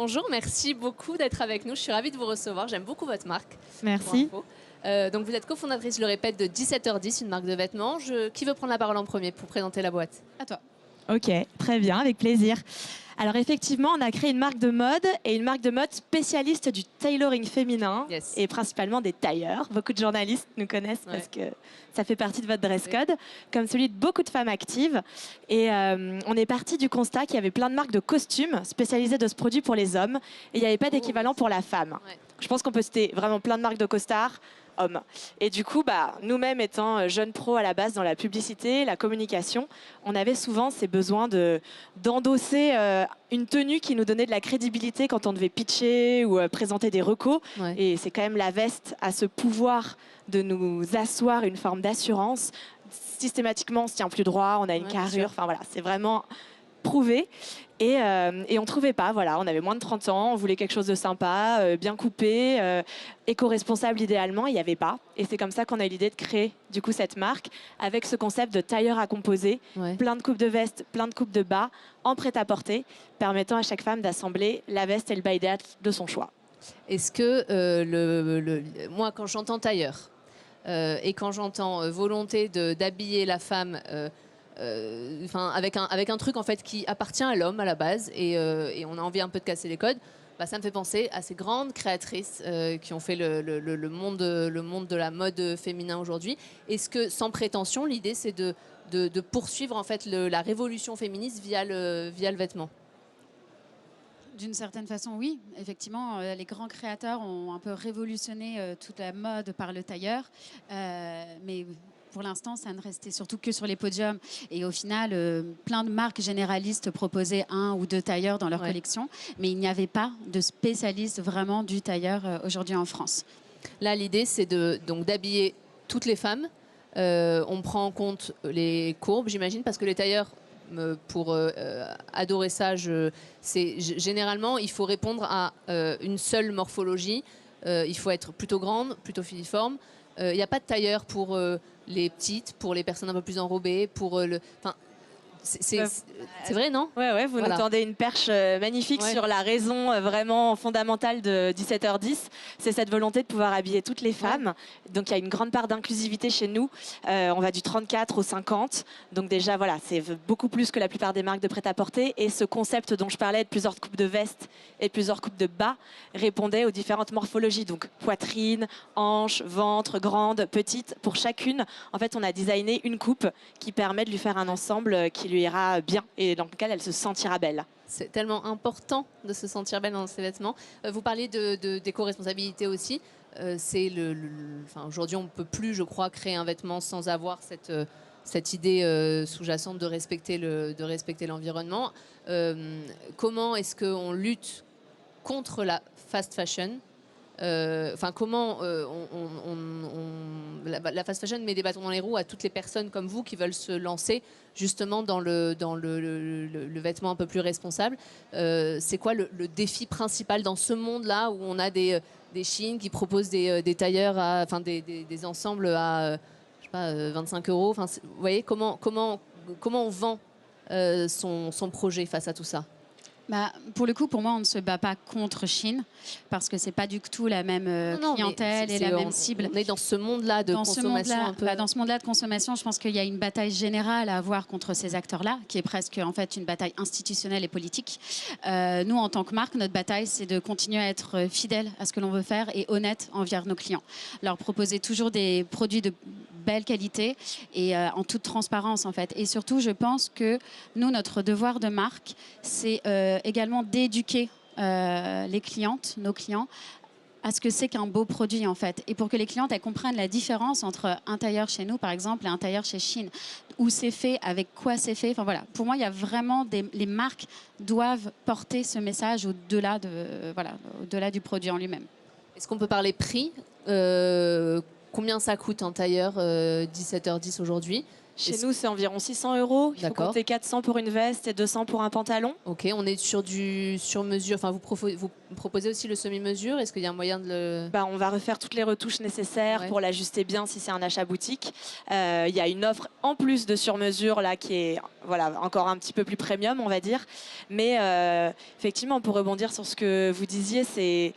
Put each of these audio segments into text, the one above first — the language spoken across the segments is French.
Bonjour, merci beaucoup d'être avec nous. Je suis ravie de vous recevoir. J'aime beaucoup votre marque. Merci. Donc vous êtes cofondatrice, je le répète, de 17h10, une marque de vêtements. Qui veut prendre la parole en premier pour présenter la boîte? À toi. Ok, très bien, avec plaisir. Alors effectivement, on a créé une marque de mode et une marque de mode spécialiste du tailoring féminin Yes. et principalement des tailleurs. Beaucoup de journalistes nous connaissent parce que ça fait partie de votre dress code, comme celui de beaucoup de femmes actives. Et on est parti du constat qu'il y avait plein de marques de costumes spécialisées de ce produit pour les hommes et il n'y avait pas d'équivalent pour la femme. Ouais. Je pense qu'on peut citer vraiment plein de marques de costards hommes. Et du coup, nous-mêmes étant jeunes pros à la base dans la publicité, la communication, on avait souvent ces besoins d'endosser une tenue qui nous donnait de la crédibilité quand on devait pitcher ou présenter des recos. Ouais. Et c'est quand même la veste à ce pouvoir de nous asseoir une forme d'assurance. Systématiquement, on se tient plus droit, on a une Ouais, bien sûr. carrure. Enfin voilà, c'est vraiment prouvé. Et on ne trouvait pas, voilà, on avait moins de 30 ans, on voulait quelque chose de sympa, bien coupé, éco-responsable idéalement, il n'y avait pas. Et c'est comme ça qu'on a eu l'idée de créer du coup cette marque avec ce concept de tailleur à composer, Ouais. plein de coupes de veste, plein de coupes de bas, en prêt-à-porter, permettant à chaque femme d'assembler la veste et le bas de son choix. Est-ce que moi, quand j'entends tailleur et quand j'entends volonté d'habiller la femme, avec un truc en fait qui appartient à l'homme à la base et on a envie un peu de casser les codes, ça me fait penser à ces grandes créatrices qui ont fait le monde de la mode féminin aujourd'hui. Est-ce que, sans prétention, l'idée c'est de poursuivre en fait la révolution féministe via le vêtement? D'une certaine façon, oui. Effectivement, les grands créateurs ont un peu révolutionné toute la mode par le tailleur. Mais pour l'instant, ça ne restait surtout que sur les podiums. Et au final, plein de marques généralistes proposaient un ou deux tailleurs dans leur collection. Mais il n'y avait pas de spécialiste vraiment du tailleur aujourd'hui en France. Là, l'idée, c'est donc d'habiller toutes les femmes. On prend en compte les courbes, j'imagine, parce que les tailleurs, pour adorer ça, généralement, il faut répondre à une seule morphologie. Il faut être plutôt grande, plutôt filiforme. Il n'y a pas de tailleur pour les petites, pour les personnes un peu plus enrobées, pour c'est vrai, non? Ouais, vous Voilà. nous tendez une perche magnifique sur la raison vraiment fondamentale de 17h10. C'est cette volonté de pouvoir habiller toutes les femmes. Donc il y a une grande part d'inclusivité chez nous. On va du 34 au 50. Donc déjà, voilà, c'est beaucoup plus que la plupart des marques de prêt-à-porter. Et ce concept dont je parlais de plusieurs coupes de veste et plusieurs coupes de bas répondait aux différentes morphologies. Donc poitrine, hanche, ventre, grande, petite. Pour chacune, en fait, on a designé une coupe qui permet de lui faire un ensemble qui lui ira bien et dans lequel elle se sentira belle. C'est tellement important de se sentir belle dans ses vêtements. Vous parlez d'éco-responsabilité aussi. Aujourd'hui, on ne peut plus, je crois, créer un vêtement sans avoir cette idée sous-jacente de respecter l'environnement. Comment est-ce qu'on lutte contre la fast fashion? Comment la fast fashion met des bâtons dans les roues à toutes les personnes comme vous qui veulent se lancer justement dans le vêtement un peu plus responsable. C'est quoi le défi principal dans ce monde-là où on a des Shein qui proposent des tailleurs, des ensembles à je sais pas, 25 €. Vous voyez, comment on vend son projet face à tout ça? Pour le coup, pour moi, on ne se bat pas contre Chine parce que c'est pas du tout la même clientèle et la même cible. On est dans ce monde-là de consommation un peu. Dans ce monde-là de consommation, je pense qu'il y a une bataille générale à avoir contre ces acteurs-là, qui est presque en fait une bataille institutionnelle et politique. Nous, en tant que marque, notre bataille, c'est de continuer à être fidèle à ce que l'on veut faire et honnête envers nos clients. Leur proposer toujours des produits de belle qualité et en toute transparence en fait. Et surtout, je pense que nous, notre devoir de marque, c'est également d'éduquer les clientes, nos clients, à ce que c'est qu'un beau produit en fait. Et pour que les clientes elles comprennent la différence entre un tailleur chez nous par exemple et un tailleur chez Shein, où c'est fait, avec quoi c'est fait. Enfin voilà, pour moi il y a vraiment les marques doivent porter ce message au-delà au-delà du produit en lui-même. Est-ce qu'on peut parler prix? Combien ça coûte un tailleur 17h10 aujourd'hui? Chez nous, c'est environ 600 €. Il faut D'accord. compter 400 pour une veste et 200 pour un pantalon. Ok, on est sur du sur-mesure. Enfin, vous proposez aussi le semi-mesure. Est-ce qu'il y a un moyen de le... On va refaire toutes les retouches nécessaires pour l'ajuster bien si c'est un achat boutique. Il y a une offre en plus de sur-mesure là qui est encore un petit peu plus premium, on va dire. Mais effectivement, pour rebondir sur ce que vous disiez, c'est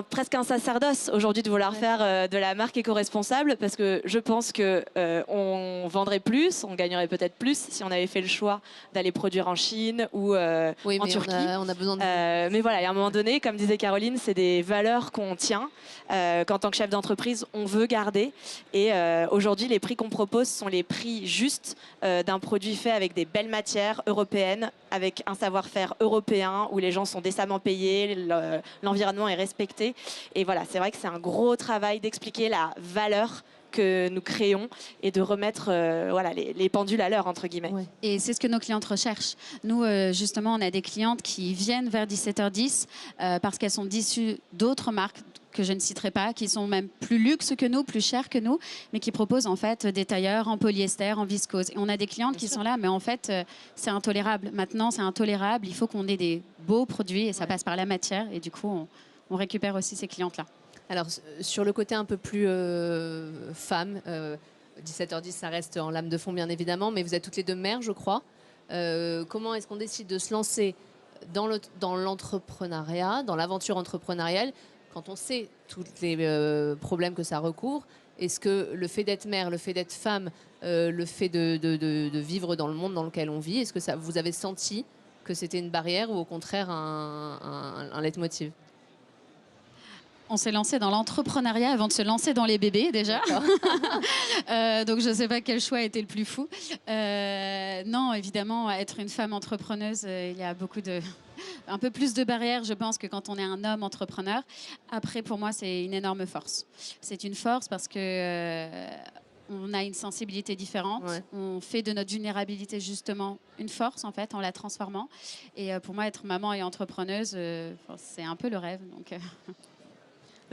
presque un sacerdoce aujourd'hui de vouloir faire de la marque éco-responsable, parce que je pense qu'on vendrait plus, on gagnerait peut-être plus si on avait fait le choix d'aller produire en Chine ou en Turquie. On a besoin de... Mais voilà, et à un moment donné, comme disait Caroline, c'est des valeurs qu'on tient, qu'en tant que chef d'entreprise, on veut garder. Et aujourd'hui, les prix qu'on propose sont les prix justes d'un produit fait avec des belles matières européennes, avec un savoir-faire européen où les gens sont décemment payés, l'environnement est respecté. Et voilà, c'est vrai que c'est un gros travail d'expliquer la valeur que nous créons et de remettre les pendules à l'heure, entre guillemets. Ouais. Et c'est ce que nos clientes recherchent. Nous, justement, on a des clientes qui viennent vers 17h10 parce qu'elles sont issues d'autres marques que je ne citerai pas, qui sont même plus luxe que nous, plus chères que nous, mais qui proposent en fait des tailleurs en polyester, en viscose. Et on a des clientes qui sont là, mais en fait, c'est intolérable. Maintenant, c'est intolérable. Il faut qu'on ait des beaux produits et ça passe par la matière. Et du coup, on récupère aussi ces clientes-là. Alors, sur le côté un peu plus femme, 17h10, ça reste en lame de fond, bien évidemment, mais vous êtes toutes les deux mères, je crois. Comment est-ce qu'on décide de se lancer dans l'entrepreneuriat, dans l'aventure entrepreneuriale, quand on sait tous les problèmes que ça recouvre? Est-ce que le fait d'être mère, le fait d'être femme, le fait de vivre dans le monde dans lequel on vit, est-ce que vous avez senti que c'était une barrière ou au contraire un leitmotiv? On s'est lancé dans l'entrepreneuriat avant de se lancer dans les bébés déjà. Donc je ne sais pas quel choix a été le plus fou. Non, évidemment, être une femme entrepreneuse, il y a un peu plus de barrières, je pense, que quand on est un homme entrepreneur. Après, pour moi, c'est une énorme force. C'est une force parce que on a une sensibilité différente. Ouais. On fait de notre vulnérabilité justement une force en fait en la transformant. Et pour moi, être maman et entrepreneuse, c'est un peu le rêve. Donc.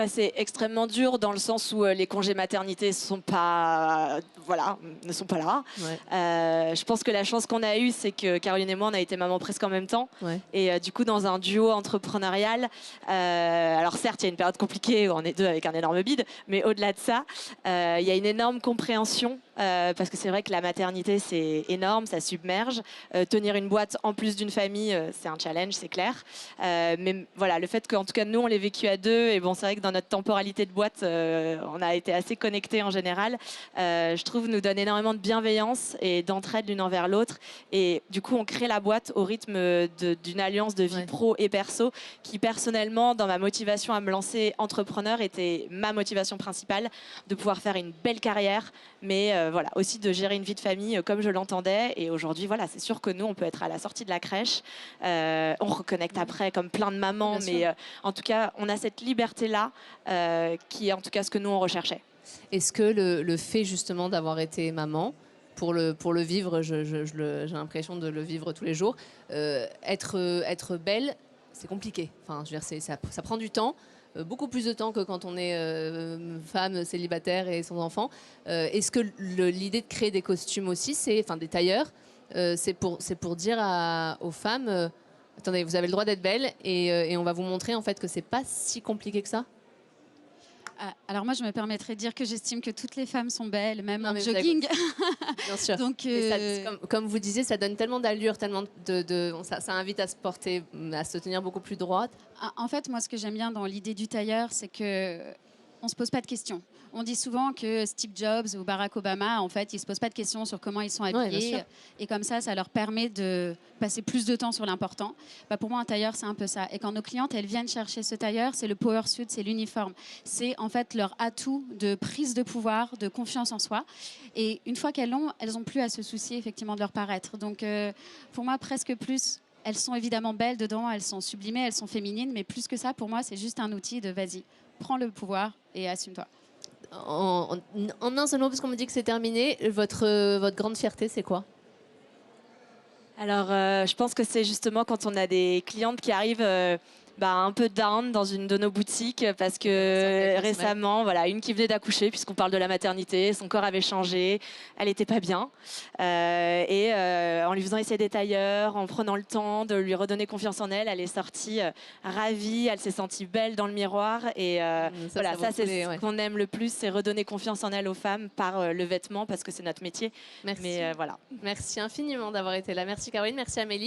C'est extrêmement dur dans le sens où les congés maternité ne sont pas là. Ouais. Je pense que la chance qu'on a eue, c'est que Caroline et moi, on a été maman presque en même temps. Ouais. Et du coup, dans un duo entrepreneurial, alors certes, il y a une période compliquée où on est deux avec un énorme bide, mais au-delà de ça, il y a une énorme compréhension. Parce que c'est vrai que la maternité, c'est énorme, ça submerge. Tenir une boîte en plus d'une famille, c'est un challenge, c'est clair. Mais voilà, le fait qu'en tout cas, nous, on l'ait vécu à deux, et bon, c'est vrai que dans notre temporalité de boîte, on a été assez connectés en général. Je trouve nous donne énormément de bienveillance et d'entraide l'une envers l'autre. Et du coup, on crée la boîte au rythme d'une alliance de vie pro et perso qui, personnellement, dans ma motivation à me lancer entrepreneur, était ma motivation principale, de pouvoir faire une belle carrière, mais aussi de gérer une vie de famille comme je l'entendais. Et aujourd'hui, c'est sûr que nous, on peut être à la sortie de la crèche. On reconnecte après comme plein de mamans, mais en tout cas, on a cette liberté-là qui est en tout cas ce que nous, on recherchait. Est-ce que le fait justement d'avoir été maman, pour le vivre, j'ai l'impression de le vivre tous les jours, être belle, c'est compliqué. Enfin, je veux dire, ça prend du temps. Beaucoup plus de temps que quand on est femme célibataire et sans enfant. Est-ce que l'idée de créer des costumes aussi, des tailleurs, c'est pour dire aux femmes, attendez, vous avez le droit d'être belle et on va vous montrer en fait que c'est pas si compliqué que ça? Alors moi, je me permettrais de dire que j'estime que toutes les femmes sont belles, même en jogging. Bien sûr. Donc, comme vous disiez, ça donne tellement d'allure, tellement ça invite à se porter, à se tenir beaucoup plus droite. En fait, moi, ce que j'aime bien dans l'idée du tailleur, c'est que on se pose pas de questions. On dit souvent que Steve Jobs ou Barack Obama, en fait, ils se posent pas de questions sur comment ils sont habillés. Ouais, et comme ça leur permet de passer plus de temps sur l'important. Pour moi, un tailleur, c'est un peu ça. Et quand nos clientes, elles viennent chercher ce tailleur, c'est le power suit, c'est l'uniforme. C'est en fait leur atout de prise de pouvoir, de confiance en soi. Et une fois qu'elles l'ont, elles ont plus à se soucier effectivement de leur paraître. Donc, pour moi, presque plus. Elles sont évidemment belles dedans, elles sont sublimées, elles sont féminines, mais plus que ça, pour moi, c'est juste un outil de vas-y, prends le pouvoir et assume-toi. En un seul mot, parce qu'on me dit que c'est terminé, votre grande fierté, c'est quoi? Alors, je pense que c'est justement quand on a des clientes qui arrivent un peu down dans une de nos boutiques parce que récemment, voilà, une qui venait d'accoucher, puisqu'on parle de la maternité, son corps avait changé, elle n'était pas bien. En lui faisant essayer des tailleurs, en prenant le temps de lui redonner confiance en elle, elle est sortie ravie, elle s'est sentie belle dans le miroir. Et voilà, ça c'est ce qu'on aime le plus, c'est redonner confiance en elle aux femmes par le vêtement, parce que c'est notre métier. Merci. Mais voilà. Merci infiniment d'avoir été là. Merci Caroline, merci Amélie.